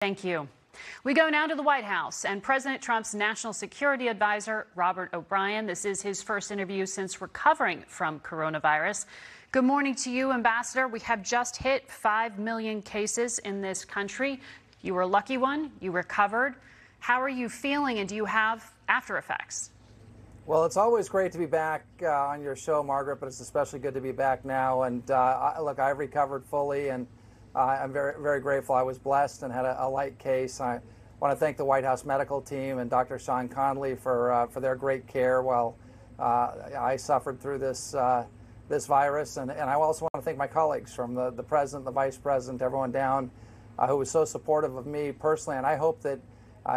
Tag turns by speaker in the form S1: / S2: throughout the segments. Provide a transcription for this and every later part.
S1: Thank you. We go now to the White House and President Trump's national security advisor, Robert O'Brien. This is his first interview since recovering from coronavirus. Good morning to you, Ambassador. We have just hit 5 million cases in this country. You were a lucky one. You recovered. How are you feeling, and do you have after effects?
S2: Well, it's always great to be back on your show, Margaret, but it's especially good to be back now. And look, I've recovered fully, and I'm very, very grateful. I was blessed and had a light case. I want to thank the White House medical team and Dr. Sean Conley for their great care while I suffered through this virus. And I also want to thank my colleagues, from the president, the vice president, everyone down, who was so supportive of me personally. And I hope that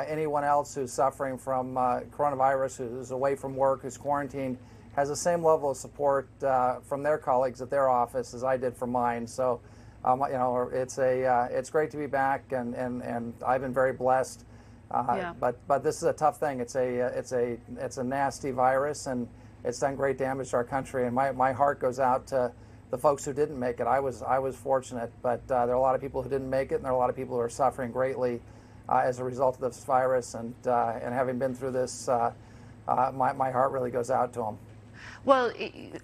S2: anyone else who's suffering from coronavirus, who's away from work, who's quarantined, has the same level of support from their colleagues at their office as I did from mine. So, it's great to be back, and I've been very blessed. But this is a tough thing. It's a nasty virus, and it's done great damage to our country. And my heart goes out to the folks who didn't make it. I was fortunate, but there are a lot of people who didn't make it, and there are a lot of people who are suffering greatly as a result of this virus. And having been through this, my heart really goes out to them.
S1: Well,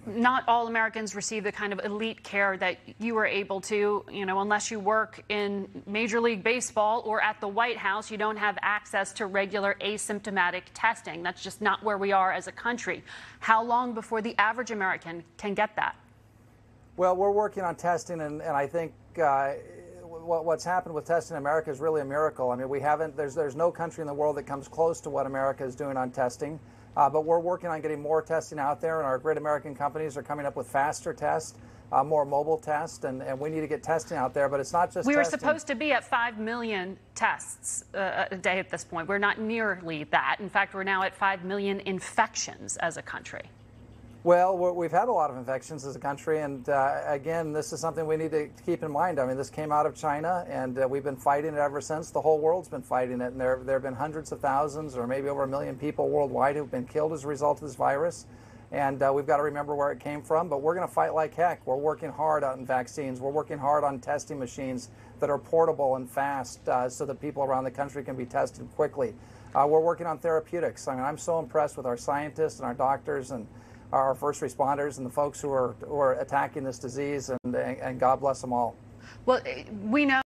S1: not all Americans receive the kind of elite care that you were able to. Unless you work in Major League Baseball or at the White House, you don't have access to regular asymptomatic testing. That's just not where we are as a country. How long before the average American can get that?
S2: Well, we're working on testing, and I think what's happened with testing in America is really a miracle. I mean, there's no country in the world that comes close to what America is doing on testing. But we're working on getting more testing out there, and our great American companies are coming up with faster tests, more mobile tests, and we need to get testing out there. But it's not just
S1: We were
S2: testing.
S1: supposed to be at 5 million tests a day at this point. We're not nearly that. In fact, we're now at 5 million infections as a country.
S2: Well, we've had a lot of infections as a country, and again, this is something we need to keep in mind. I mean, this came out of China, and we've been fighting it ever since. The whole world's been fighting it, and there have been hundreds of thousands, or maybe over 1 million people worldwide who've been killed as a result of this virus. And we've got to remember where it came from, but we're going to fight like heck. We're working hard on vaccines. We're working hard on testing machines that are portable and fast, so that people around the country can be tested quickly. We're working on therapeutics. I mean, I'm so impressed with our scientists and our doctors and our first responders and the folks who are attacking this disease, and God bless them all.
S1: Well, we know